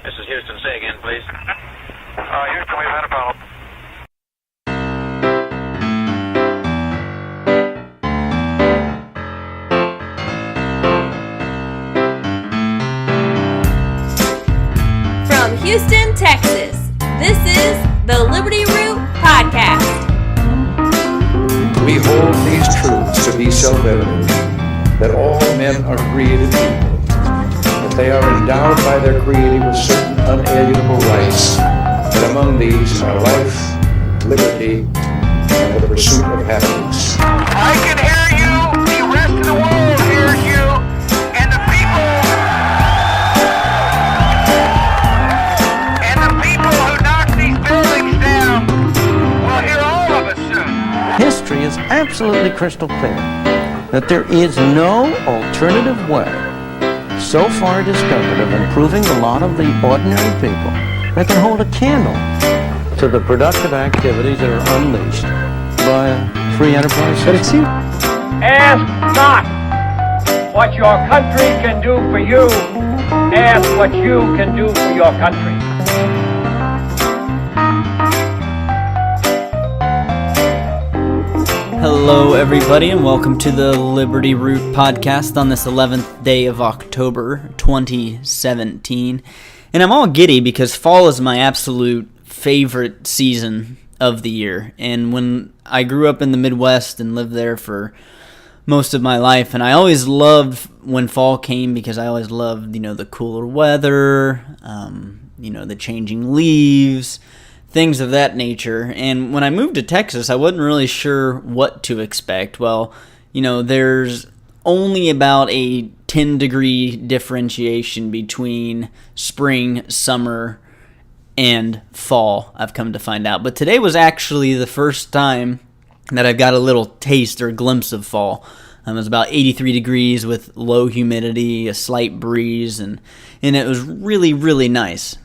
This is Houston. Say again, please. Houston, we've had a problem. From Houston, Texas, this is the Liberty Root Podcast. We hold these truths to be self-evident, that all men are created equal, that they are endowed by their Creator with certain unalienable rights, that among these are life, liberty, and the pursuit of happiness. I can hear you. The rest of the world hears you. And the people who knock these buildings down will hear all of us soon. History is absolutely crystal clear that there is no alternative way so far discovered of improving the lot of the ordinary people that can hold a candle to the productive activities that are unleashed by a free enterprise system. Ask not what your country can do for you. Ask what you can do for your country. Hello, everybody, and welcome to the Liberty Root Podcast on this 11th day of October 2017. And I'm all giddy because fall is my absolute favorite season of the year. And when I grew up in the Midwest and lived there for most of my life, and I always loved when fall came because I always loved, the cooler weather, the changing leaves, things of that nature. And when I moved to Texas, I wasn't really sure what to expect. Well, there's only about a 10-degree differentiation between spring, summer, and fall, I've come to find out. But today was actually the first time that I've got a little taste or glimpse of fall. It was about 83 degrees with low humidity, a slight breeze, and it was really, really nice.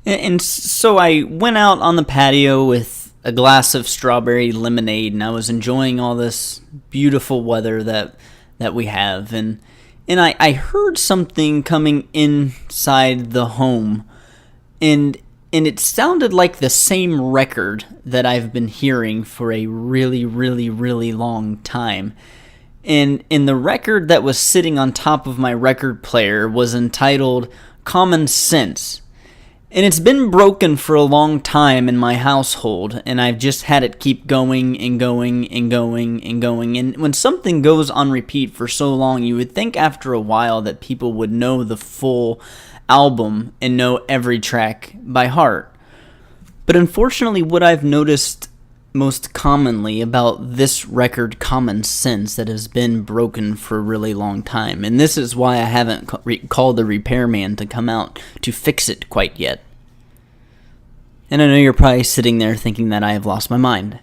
And so I went out on the patio with a glass of strawberry lemonade, and I was enjoying all this beautiful weather that we have. And I heard something coming inside the home, and it sounded like the same record that I've been hearing for a really, really, really long time. And the record that was sitting on top of my record player was entitled Common Sense. And it's been broken for a long time in my household, and I've just had it keep going and going and going and going. And when something goes on repeat for so long, you would think after a while that people would know the full album and know every track by heart. But unfortunately, what I've noticed most commonly about this record, Common Sense, that has been broken for a really long time, and this is why I haven't called the repairman to come out to fix it quite yet. And I know you're probably sitting there thinking that I have lost my mind.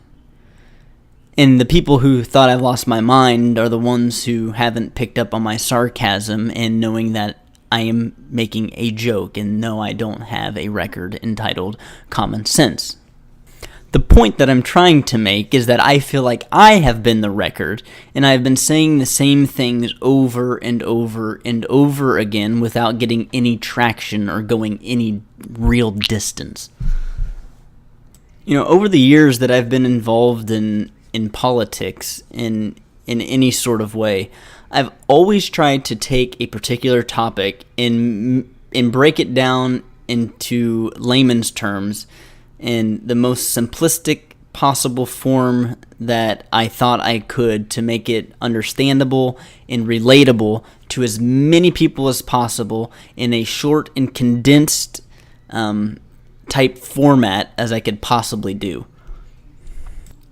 And the people who thought I've lost my mind are the ones who haven't picked up on my sarcasm and knowing that I am making a joke, and no, I don't have a record entitled Common Sense. The point that I'm trying to make is that I feel like I have been the record, and I've been saying the same things over and over and over again without getting any traction or going any real distance. Over the years that I've been involved in politics in any sort of way, I've always tried to take a particular topic and break it down into layman's terms in the most simplistic possible form that I thought I could to make it understandable and relatable to as many people as possible in a short and condensed type format as I could possibly do.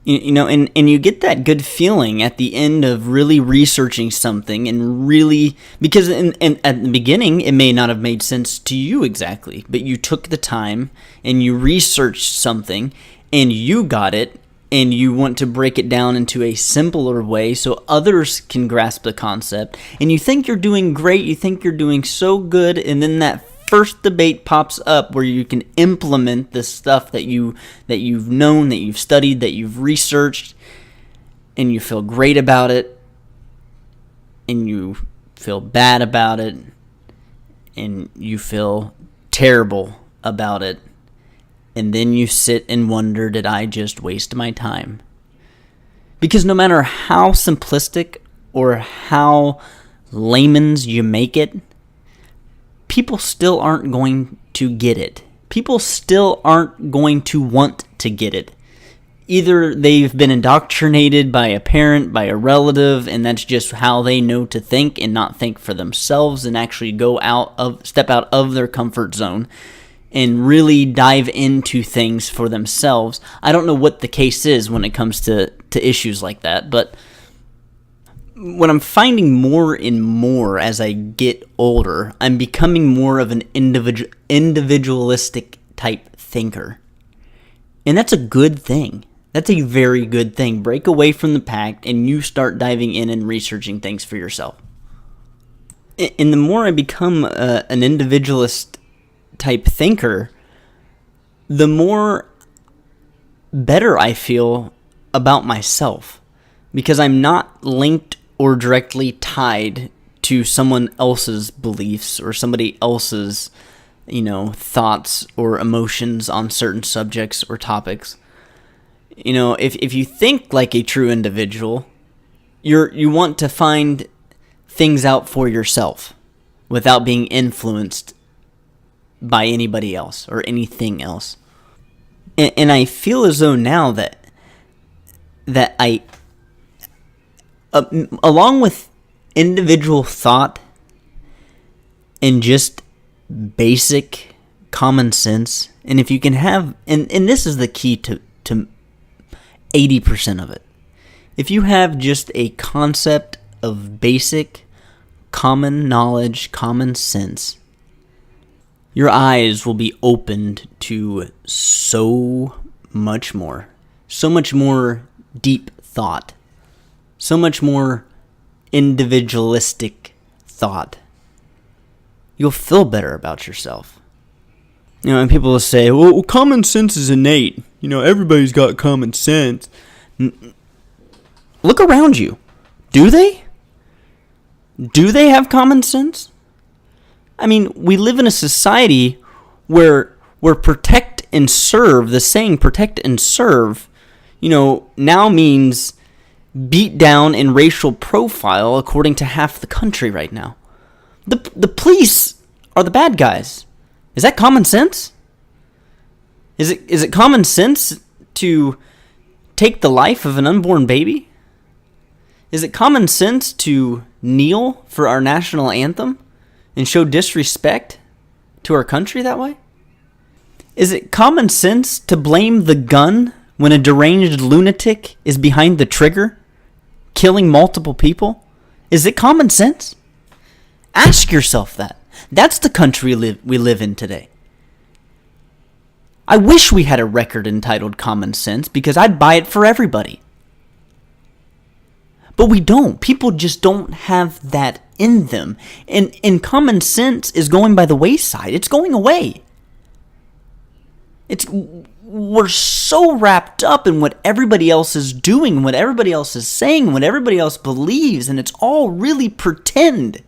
And you get that good feeling at the end of really researching something and really, because at the beginning it may not have made sense to you exactly, but you took the time and you researched something and you got it and you want to break it down into a simpler way so others can grasp the concept, and you think you're doing great, you think you're doing so good, and then that first debate pops up where you can implement the stuff that you've known, that you've studied, that you've researched, and you feel great about it, and you feel bad about it, and you feel terrible about it. And then you sit and wonder, did I just waste my time? Because no matter how simplistic or how layman's you make it, people still aren't going to get it. People still aren't going to want to get it. Either they've been indoctrinated by a parent, by a relative, and that's just how they know to think and not think for themselves and actually step out of their comfort zone and really dive into things for themselves. I don't know what the case is when it comes to issues like that, but what I'm finding more and more as I get older, I'm becoming more of an individualistic type thinker. And that's a good thing. That's a very good thing. Break away from the pack and you start diving in and researching things for yourself. And the more I become an individualist type thinker, the more better I feel about myself, because I'm not linked or directly tied to someone else's beliefs or somebody else's, thoughts or emotions on certain subjects or topics. If you think like a true individual, you want to find things out for yourself without being influenced by anybody else or anything else. And I feel as though now that I, along with individual thought and just basic common sense, and if you can have, and this is the key to 80% of it, if you have just a concept of basic common knowledge, common sense, your eyes will be opened to so much more deep thought, so much more individualistic thought. You'll feel better about yourself. And people will say, well, common sense is innate. Everybody's got common sense. Look around you. Do they? Do they have common sense? I mean, we live in a society where protect and serve, the saying protect and serve, now means beat down and racial profile according to half the country right now. The police are the bad guys. Is that common sense? Is it common sense to take the life of an unborn baby? Is it common sense to kneel for our national anthem and show disrespect to our country that way? Is it common sense to blame the gun when a deranged lunatic is behind the trigger, killing multiple people? Is it common sense? Ask yourself that. That's the country we live in today. I wish we had a record entitled Common Sense, because I'd buy it for everybody. But we don't. People just don't have that in them. And common sense is going by the wayside. It's going away. We're so wrapped up in what everybody else is doing, what everybody else is saying, what everybody else believes, and it's all really pretend.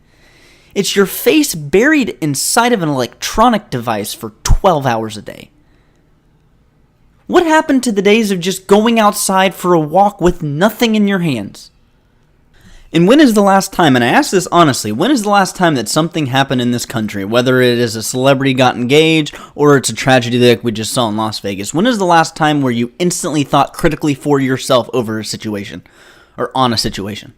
It's your face buried inside of an electronic device for 12 hours a day. What happened to the days of just going outside for a walk with nothing in your hands? And when is the last time, and I ask this honestly, when is the last time that something happened in this country, whether it is a celebrity got engaged or it's a tragedy like we just saw in Las Vegas, when is the last time where you instantly thought critically for yourself over a situation or on a situation?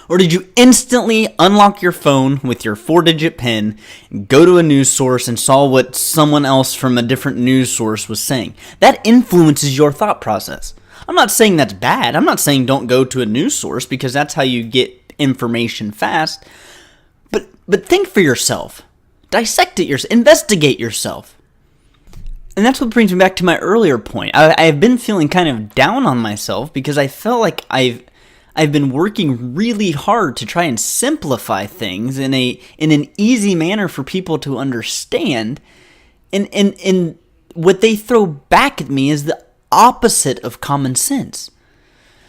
Or did you instantly unlock your phone with your 4-digit PIN, go to a news source and saw what someone else from a different news source was saying? That influences your thought process. I'm not saying that's bad. I'm not saying don't go to a news source, because that's how you get information fast. But think for yourself. Dissect it yourself. Investigate yourself. And that's what brings me back to my earlier point. I've been feeling kind of down on myself because I felt like I've been working really hard to try and simplify things in an easy manner for people to understand. And what they throw back at me is the opposite of common sense.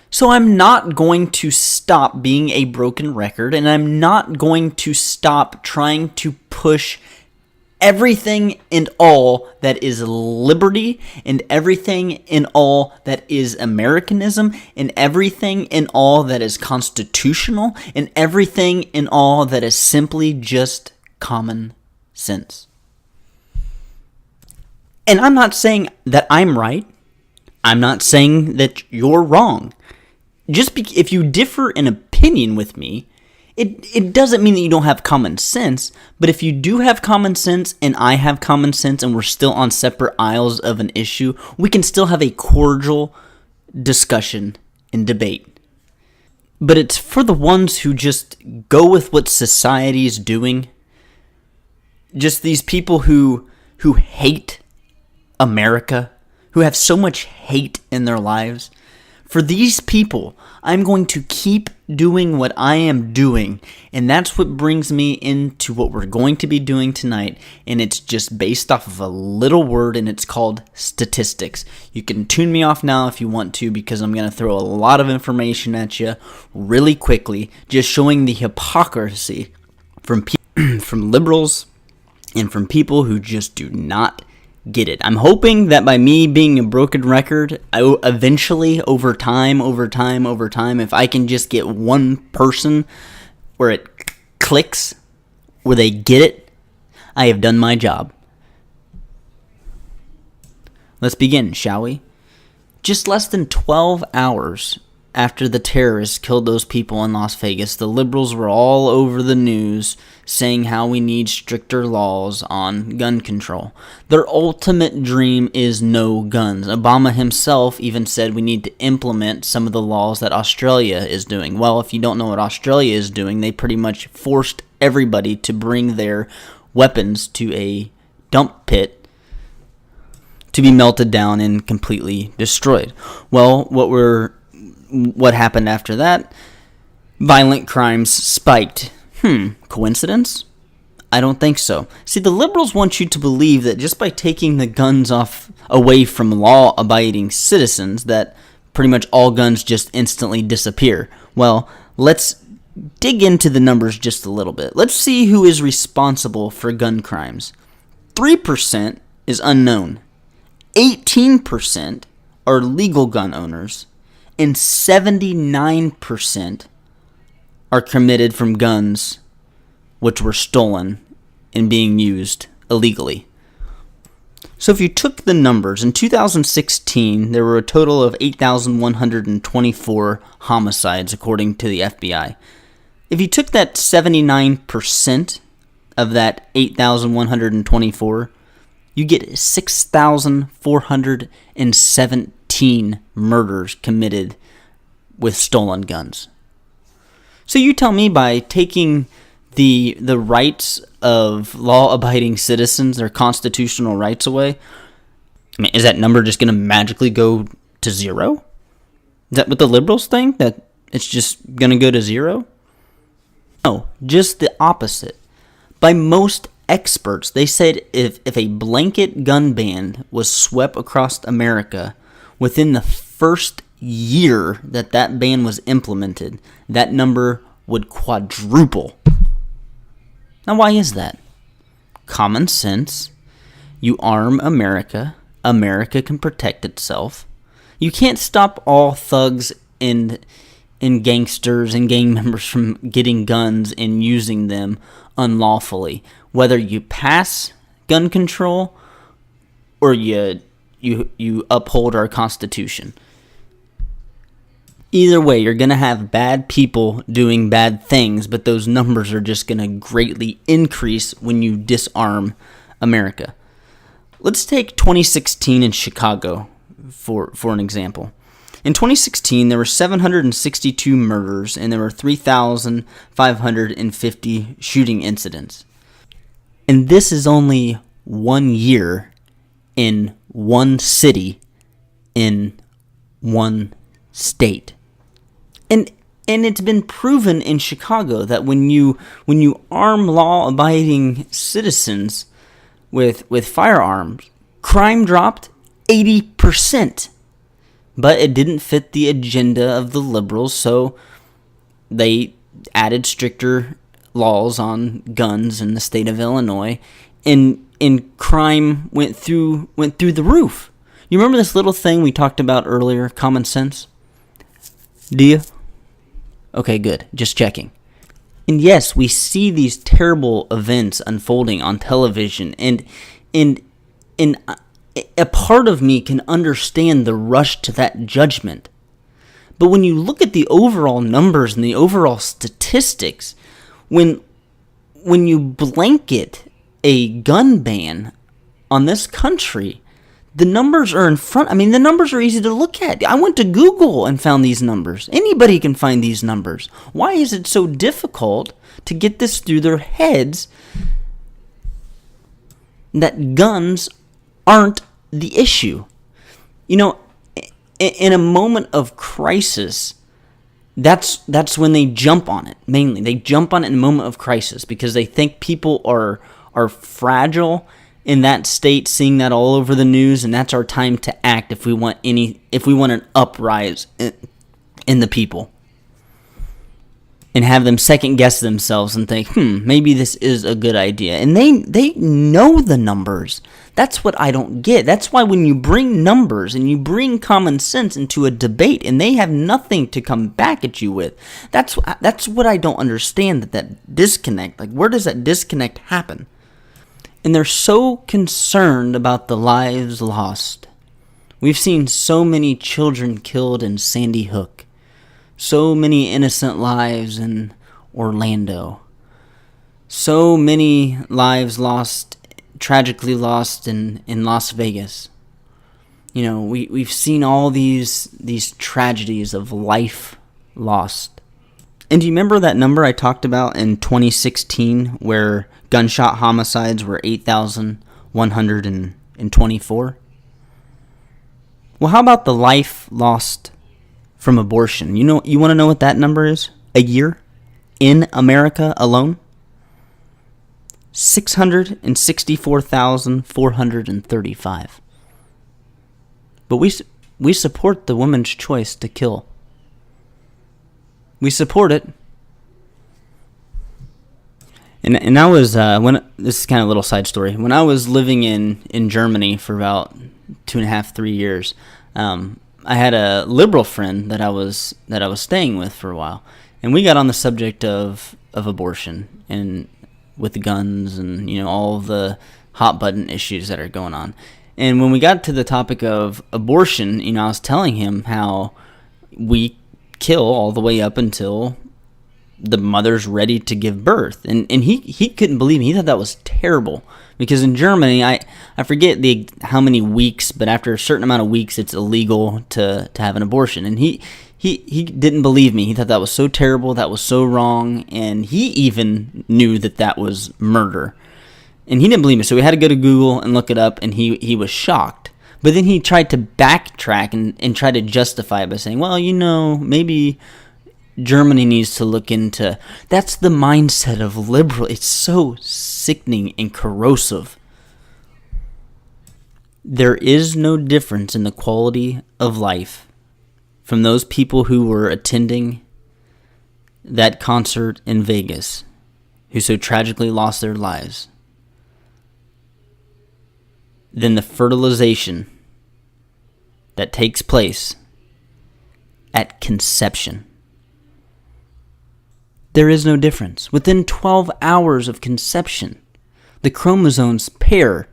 So I'm not going to stop being a broken record, and I'm not going to stop trying to push everything and all that is liberty, and everything and all that is Americanism, and everything and all that is constitutional, and everything and all that is simply just common sense. And I'm not saying that I'm right. I'm not saying that you're wrong. If you differ in opinion with me, it doesn't mean that you don't have common sense. But if you do have common sense and I have common sense and we're still on separate aisles of an issue, we can still have a cordial discussion and debate. But it's for the ones who just go with what society is doing. Just these people who hate America, who have so much hate in their lives. For these people, I'm going to keep doing what I am doing, and that's what brings me into what we're going to be doing tonight, and it's just based off of a little word, and it's called statistics. You can tune me off now if you want to, because I'm going to throw a lot of information at you really quickly, just showing the hypocrisy from liberals and from people who just do not get it. I'm hoping that by me being a broken record, I eventually, over time, if I can just get one person where it clicks, where they get it, I have done my job. Let's begin, shall we? Just less than 12 hours after the terrorists killed those people in Las Vegas, the liberals were all over the news saying how we need stricter laws on gun control. Their ultimate dream is no guns. Obama himself even said we need to implement some of the laws that Australia is doing. Well, if you don't know what Australia is doing, they pretty much forced everybody to bring their weapons to a dump pit to be melted down and completely destroyed. Well, what happened after that? Violent crimes spiked. Coincidence? I don't think so. See, the liberals want you to believe that just by taking the guns away from law-abiding citizens, that pretty much all guns just instantly disappear. Well, let's dig into the numbers just a little bit. Let's see who is responsible for gun crimes. 3% is unknown. 18% are legal gun owners. And 79% are committed from guns which were stolen and being used illegally. So if you took the numbers, in 2016, there were a total of 8,124 homicides, according to the FBI. If you took that 79% of that 8,124, you get 6,417 murders committed with stolen guns. So you tell me, by taking the rights of law-abiding citizens, their constitutional rights away, I mean, is that number just going to magically go to zero? Is that what the liberals think? That it's just going to go to zero? No, just the opposite. By most experts, they said if a blanket gun ban was swept across America, within the first year that ban was implemented, that number would quadruple. Now, why is that? Common sense. You arm America. America can protect itself. You can't stop all thugs and gangsters and gang members from getting guns and using them unlawfully. Whether you pass gun control or you uphold our Constitution. Either way, you're going to have bad people doing bad things, but those numbers are just going to greatly increase when you disarm America. Let's take 2016 in Chicago for an example. In 2016, there were 762 murders and there were 3,550 shooting incidents. And this is only 1 year in one city in one state. And it's been proven in Chicago that when you arm law-abiding citizens with firearms, crime dropped 80%. But it didn't fit the agenda of the liberals, so they added stricter laws on guns in the state of Illinois, and crime went through the roof. You remember this little thing we talked about earlier, common sense? Do you? Okay, good. Just checking. And yes, we see these terrible events unfolding on television, and a part of me can understand the rush to that judgment. But when you look at the overall numbers and the overall statistics, when you blanket a gun ban on this country, the numbers are in front. I mean, the numbers are easy to look at. I went to Google and found these numbers. Anybody can find these numbers. Why is it so difficult to get this through their heads that guns aren't the issue? You know, in a moment of crisis, that's when they jump on it. Mainly, they jump on it in a moment of crisis because they think people are fragile in that state, seeing that all over the news, and that's our time to act if we want an uprise in the people, and have them second guess themselves and think, maybe this is a good idea. And they know the numbers. That's what I don't get. That's why when you bring numbers and you bring common sense into a debate and they have nothing to come back at you with, that's what I don't understand, that disconnect. Like, where does that disconnect happen? And they're so concerned about the lives lost. We've seen so many children killed in Sandy Hook. So many innocent lives in Orlando. So many lives lost, tragically lost in Las Vegas. You know, we've seen all these tragedies of life lost. And do you remember that number I talked about in 2016 where gunshot homicides were 8,124? Well, how about the life lost from abortion? You want to know what that number is? A year in America alone? 664,435. But we support the woman's choice to kill. We support it. And I was this is kind of a little side story. When I was living in Germany for about 2.5, 3 years, I had a liberal friend that I was staying with for a while, and we got on the subject of abortion and with guns and all the hot button issues that are going on. And when we got to the topic of abortion, I was telling him how we kill all the way up until the mother's ready to give birth, and he couldn't believe me. He thought that was terrible because in Germany, I forget how many weeks, but after a certain amount of weeks, it's illegal to have an abortion. And he didn't believe me. He thought that was so terrible, that was so wrong, and he even knew that was murder, and he didn't believe me. So we had to go to Google and look it up, and he was shocked. But then he tried to backtrack and try to justify it by saying, well, maybe Germany needs to look into. That's the mindset of liberal. It's so sickening and corrosive. There is no difference in the quality of life from those people who were attending that concert in Vegas, who so tragically lost their lives, than the fertilization that takes place at conception. There is no difference. Within 12 hours of conception, the chromosomes pair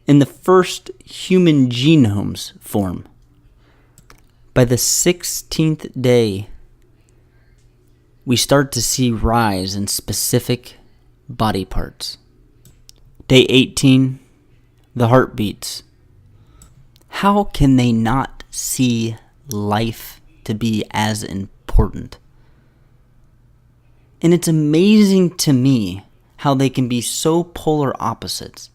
in the first human genomes form. By the 16th day, we start to see rise in specific body parts. Day 18, the heart beats. How can they not see life to be as important? And it's amazing to me how they can be so polar opposites.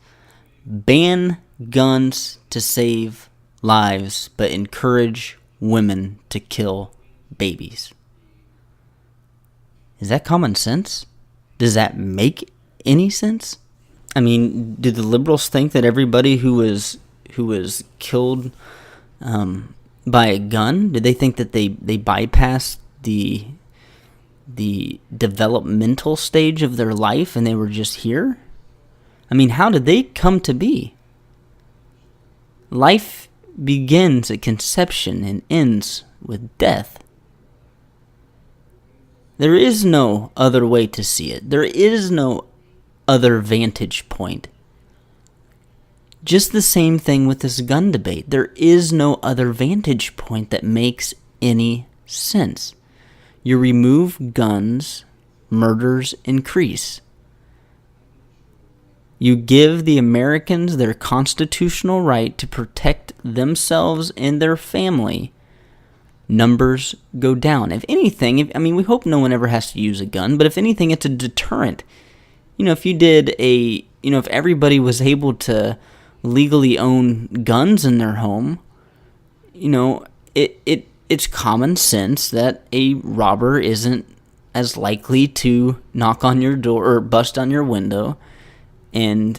Ban guns to save lives, but encourage women to kill babies. Is that common sense? Does that make any sense? I mean, do the liberals think that everybody who was killed by a gun? Did they think that they bypassed the developmental stage of their life and they were just here? I mean, how did they come to be? Life begins at conception and ends with death. There is no other way to see it. There is no other vantage point. Just the same thing with this gun debate. There is no other vantage point that makes any sense. You remove guns, murders increase. You give the Americans their constitutional right to protect themselves and their family. Numbers go down. If anything, we hope no one ever has to use a gun, but if anything, it's a deterrent. If everybody was able to legally own guns in their home, it's common sense that a robber isn't as likely to knock on your door or bust on your window and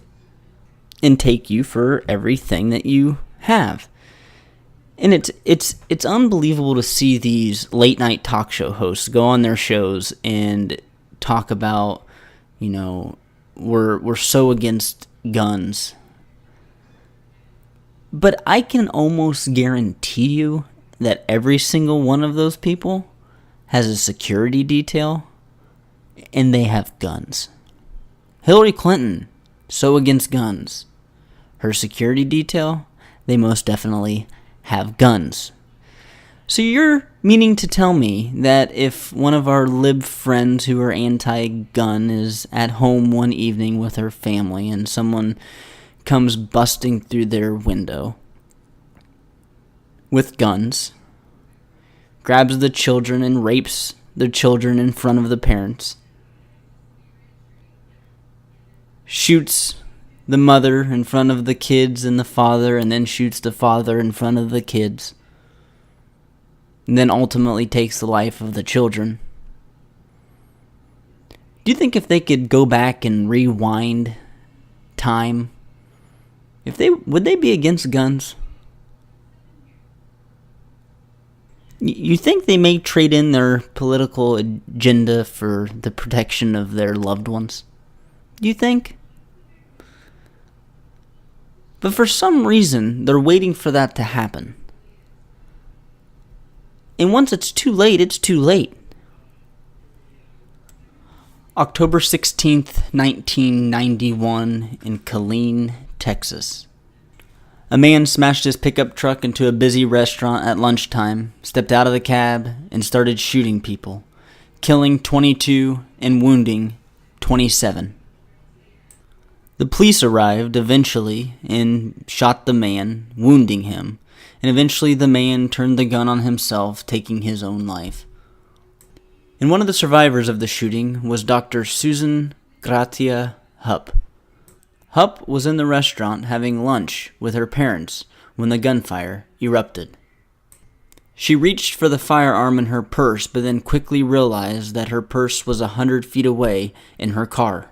take you for everything that you have. And it's unbelievable to see these late night talk show hosts go on their shows and talk about, we're so against guns. But I can almost guarantee you that every single one of those people has a security detail and they have guns. Hillary Clinton, so against guns. Her security detail, they most definitely have guns. So you're meaning to tell me that if one of our lib friends who are anti-gun is at home one evening with her family and someone comes busting through their window with guns, grabs the children and rapes the children in front of the parents, shoots the mother in front of the kids and the father, and then shoots the father in front of the kids, and then ultimately takes the life of the children. Do you think if they could go back and rewind time, would they be against guns? You think they may trade in their political agenda for the protection of their loved ones? Do you think? But for some reason, they're waiting for that to happen. And once it's too late, it's too late. October 16th, 1991, in Killeen, Texas. A man smashed his pickup truck into a busy restaurant at lunchtime, stepped out of the cab, and started shooting people, killing 22 and wounding 27. The police arrived eventually and shot the man, wounding him, and eventually the man turned the gun on himself, taking his own life. And one of the survivors of the shooting was Dr. Susan Gratia Hupp. Hupp was in the restaurant having lunch with her parents when the gunfire erupted. She reached for the firearm in her purse, but then quickly realized that her purse was 100 feet away in her car.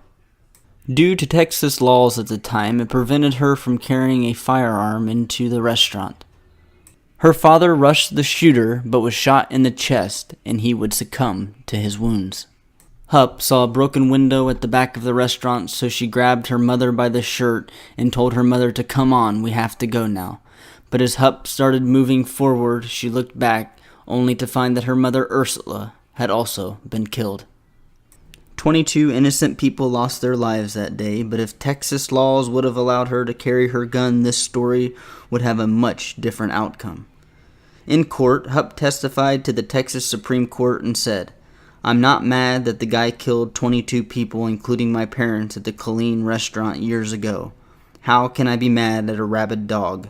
Due to Texas laws at the time, it prevented her from carrying a firearm into the restaurant. Her father rushed the shooter, but was shot in the chest, and he would succumb to his wounds. Hupp saw a broken window at the back of the restaurant, so she grabbed her mother by the shirt and told her mother to come on, we have to go now. But as Hupp started moving forward, she looked back, only to find that her mother Ursula had also been killed. 22 innocent people lost their lives that day, but if Texas laws would have allowed her to carry her gun, this story would have a much different outcome. In court, Hupp testified to the Texas Supreme Court and said, I'm not mad that the guy killed 22 people, including my parents, at the Killeen restaurant years ago. How can I be mad at a rabid dog?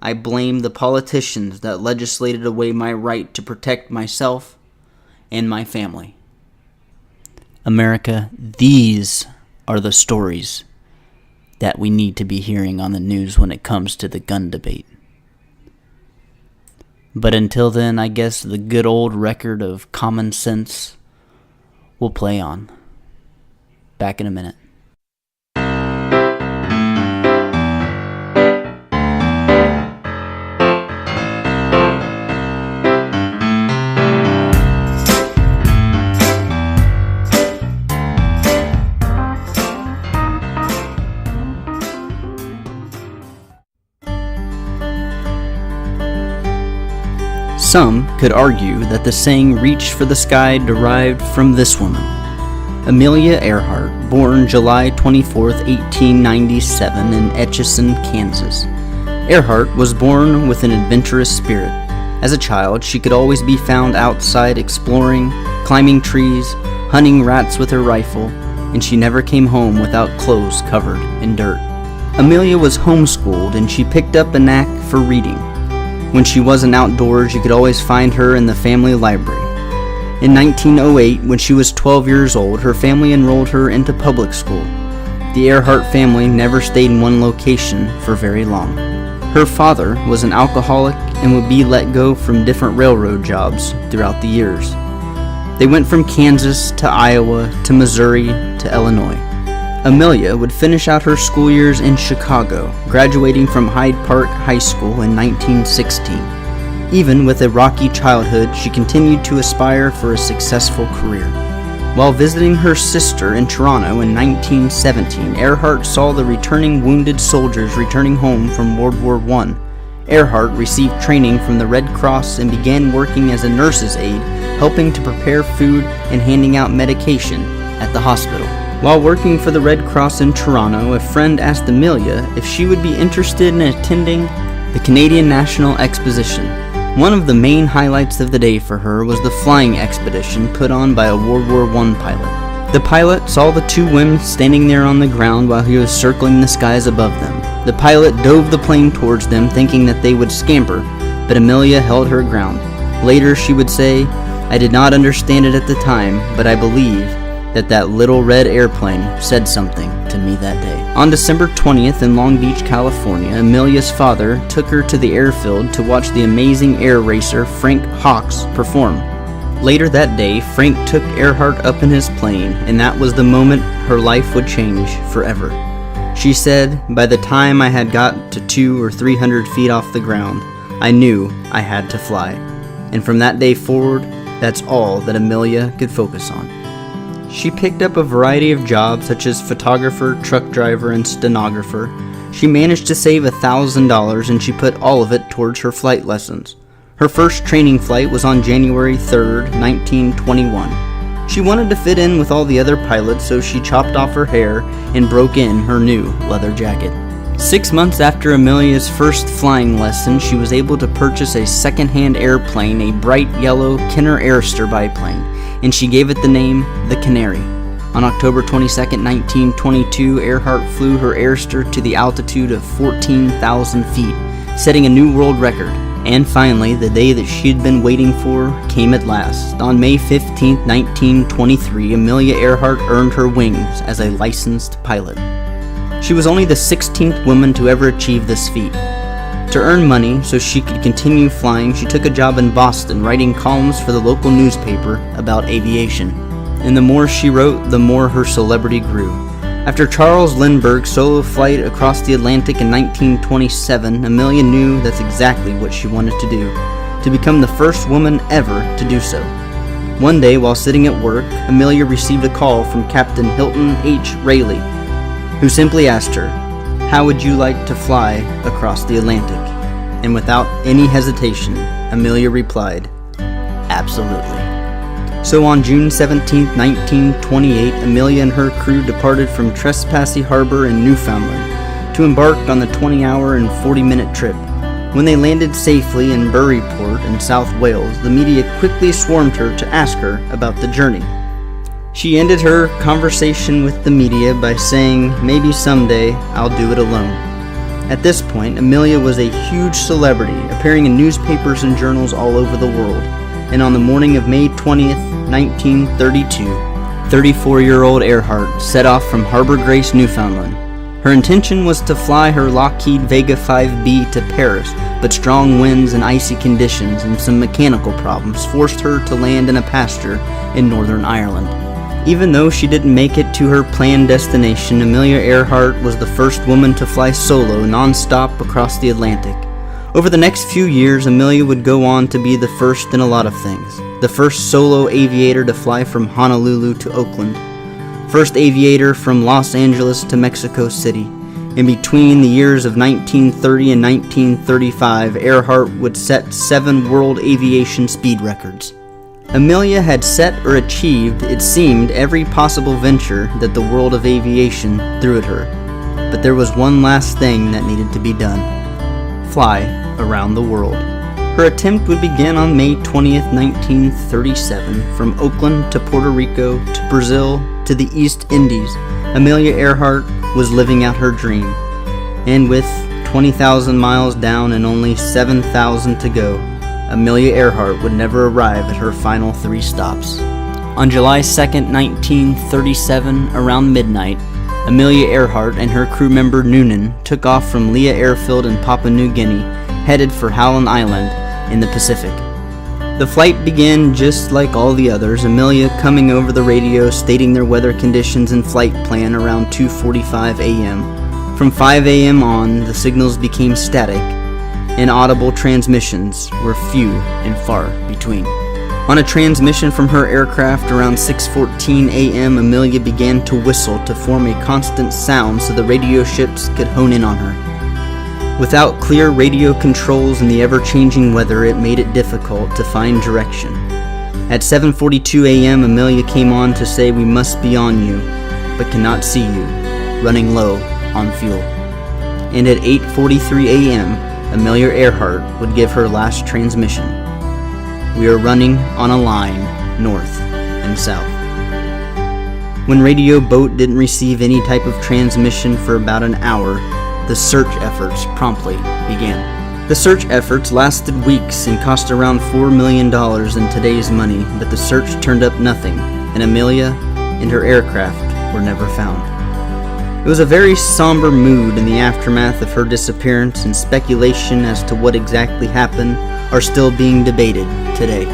I blame the politicians that legislated away my right to protect myself and my family. America, these are the stories that we need to be hearing on the news when it comes to the gun debate. But until then, I guess the good old record of common sense will play on. Back in a minute. Some could argue that the saying "reach for the sky" derived from this woman, Amelia Earhart, born July 24, 1897 in Etchison, Kansas. Earhart was born with an adventurous spirit. As a child, she could always be found outside exploring, climbing trees, hunting rats with her rifle, and she never came home without clothes covered in dirt. Amelia was homeschooled, and she picked up a knack for reading. When she wasn't outdoors, you could always find her in the family library. In 1908, when she was 12 years old, her family enrolled her into public school. The Earhart family never stayed in one location for very long. Her father was an alcoholic and would be let go from different railroad jobs throughout the years. They went from Kansas to Iowa to Missouri to Illinois. Amelia would finish out her school years in Chicago, graduating from Hyde Park High School in 1916. Even with a rocky childhood, she continued to aspire for a successful career. While visiting her sister in Toronto in 1917, Earhart saw the returning wounded soldiers returning home from World War I. Earhart received training from the Red Cross and began working as a nurse's aide, helping to prepare food and handing out medication at the hospital. While working for the Red Cross in Toronto, a friend asked Amelia if she would be interested in attending the Canadian National Exposition. One of the main highlights of the day for her was the flying expedition put on by a World War I pilot. The pilot saw the two women standing there on the ground while he was circling the skies above them. The pilot dove the plane towards them, thinking that they would scamper, but Amelia held her ground. Later she would say, "I did not understand it at the time, but I believe that little red airplane said something to me that day." On December 20th in Long Beach, California, Amelia's father took her to the airfield to watch the amazing air racer Frank Hawks perform. Later that day, Frank took Earhart up in his plane, and that was the moment her life would change forever. She said, "By the time I had got to 200 or 300 feet off the ground, I knew I had to fly." And from that day forward, that's all that Amelia could focus on. She picked up a variety of jobs such as photographer, truck driver, and stenographer. She managed to save $1,000 and she put all of it towards her flight lessons. Her first training flight was on January 3rd, 1921. She wanted to fit in with all the other pilots, so she chopped off her hair and broke in her new leather jacket. 6 months after Amelia's first flying lesson, she was able to purchase a second-hand airplane, a bright yellow Kenner Airster biplane, and she gave it the name the Canary. On October 22, 1922, Earhart flew her Airster to the altitude of 14,000 feet, setting a new world record. And finally, the day that she had been waiting for came at last. On May 15, 1923, Amelia Earhart earned her wings as a licensed pilot. She was only the 16th woman to ever achieve this feat. To earn money so she could continue flying, she took a job in Boston writing columns for the local newspaper about aviation. And the more she wrote, the more her celebrity grew. After Charles Lindbergh's solo flight across the Atlantic in 1927, Amelia knew that's exactly what she wanted to do, to become the first woman ever to do so. One day, while sitting at work, Amelia received a call from Captain Hilton H. Rayleigh, who simply asked her, "How would you like to fly across the Atlantic?" And without any hesitation, Amelia replied, "Absolutely." So on June 17, 1928, Amelia and her crew departed from Trespassy Harbor in Newfoundland to embark on the 20-hour and 40-minute trip. When they landed safely in Buryport in South Wales, the media quickly swarmed her to ask her about the journey. She ended her conversation with the media by saying, "Maybe someday I'll do it alone." At this point, Amelia was a huge celebrity, appearing in newspapers and journals all over the world. And on the morning of May 20th, 1932, 34-year-old Earhart set off from Harbor Grace, Newfoundland. Her intention was to fly her Lockheed Vega 5B to Paris, but strong winds and icy conditions and some mechanical problems forced her to land in a pasture in Northern Ireland. Even though she didn't make it to her planned destination, Amelia Earhart was the first woman to fly solo non-stop across the Atlantic. Over the next few years, Amelia would go on to be the first in a lot of things. The first solo aviator to fly from Honolulu to Oakland. First aviator from Los Angeles to Mexico City. In between the years of 1930 and 1935, Earhart would set 7 world aviation speed records. Amelia had set or achieved, it seemed, every possible venture that the world of aviation threw at her. But there was one last thing that needed to be done: fly around the world. Her attempt would begin on May 20th, 1937, from Oakland to Puerto Rico to Brazil to the East Indies. Amelia Earhart was living out her dream, and with 20,000 miles down and only 7,000 to go, Amelia Earhart would never arrive at her final 3 stops. On July 2nd, 1937, around midnight, Amelia Earhart and her crew member Noonan took off from Leah Airfield in Papua New Guinea, headed for Howland Island in the Pacific. The flight began just like all the others, Amelia coming over the radio stating their weather conditions and flight plan around 2:45 a.m. From 5 a.m. on, the signals became static, and audible transmissions were few and far between. On a transmission from her aircraft around 6:14 a.m., Amelia began to whistle to form a constant sound so the radio ships could hone in on her. Without clear radio controls and the ever-changing weather, it made it difficult to find direction. At 7:42 a.m., Amelia came on to say, "We must be on you, but cannot see you, running low on fuel." And at 8:43 a.m., Amelia Earhart would give her last transmission. "We are running on a line north and south." When Radio Boat didn't receive any type of transmission for about an hour, the search efforts promptly began. The search efforts lasted weeks and cost around $4 million in today's money, but the search turned up nothing, and Amelia and her aircraft were never found. It was a very somber mood in the aftermath of her disappearance, and speculation as to what exactly happened are still being debated today.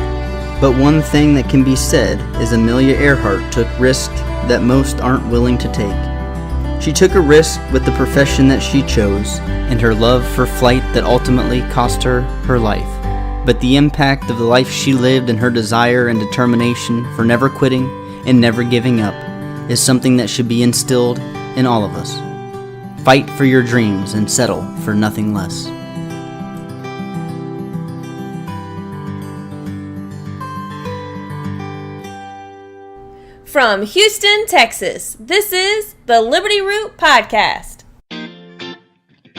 But one thing that can be said is Amelia Earhart took risks that most aren't willing to take. She took a risk with the profession that she chose, and her love for flight that ultimately cost her her life. But the impact of the life she lived and her desire and determination for never quitting and never giving up is something that should be instilled in all of us. Fight for your dreams and settle for nothing less. From Houston, Texas, this is the Liberty Root Podcast.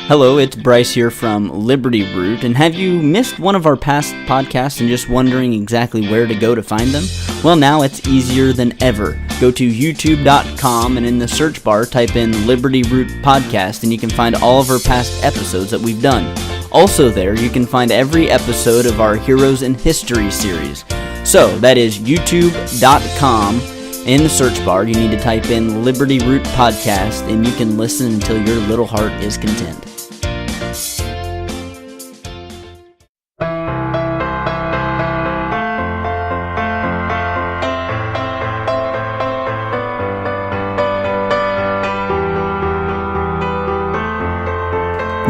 Hello, it's Bryce here from Liberty Root, and have you missed one of our past podcasts and just wondering exactly where to go to find them? Well, now it's easier than ever. Go to youtube.com and in the search bar type in Liberty Root Podcast and you can find all of our past episodes that we've done. Also there, you can find every episode of our Heroes in History series. So, that is youtube.com. In the search bar, you need to type in Liberty Root Podcast, and you can listen until your little heart is content.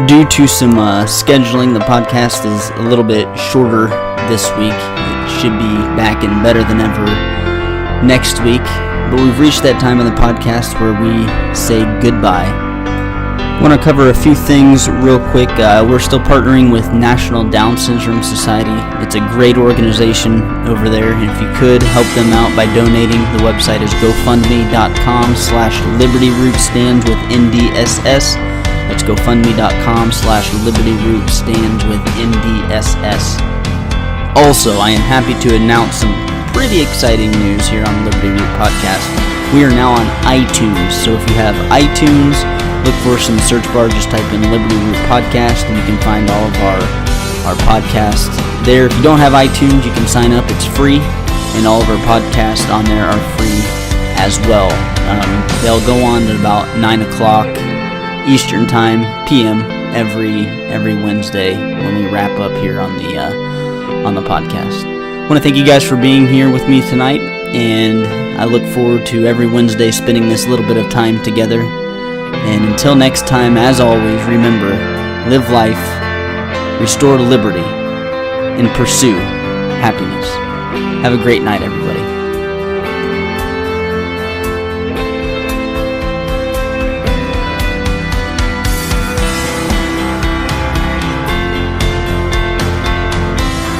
Due to some scheduling, the podcast is a little bit shorter this week. It should be back and better than ever next week, but we've reached that time in the podcast where we say goodbye. I want to cover a few things real quick. We're still partnering with National Down Syndrome Society. It's a great organization over there, and if you could help them out by donating, the website is gofundme.com/LibertyRootStands with NDSS. That's gofundme.com/LibertyRootStands with NDSS. Also, I am happy to announce some pretty exciting news here on Liberty Root Podcast. We are now on iTunes, so if you have iTunes, look for us in the search bar, just type in Liberty Root Podcast, and you can find all of our podcasts there. If you don't have iTunes, you can sign up. It's free, and all of our podcasts on there are free as well. They'll go on at about 9 o'clock Eastern Time, PM, every Wednesday when we wrap up here on the podcast. I want to thank you guys for being here with me tonight, and I look forward to every Wednesday spending this little bit of time together. And until next time, as always, remember, live life, restore liberty, and pursue happiness. Have a great night, everybody.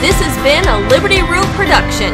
This has been a Liberty Root production.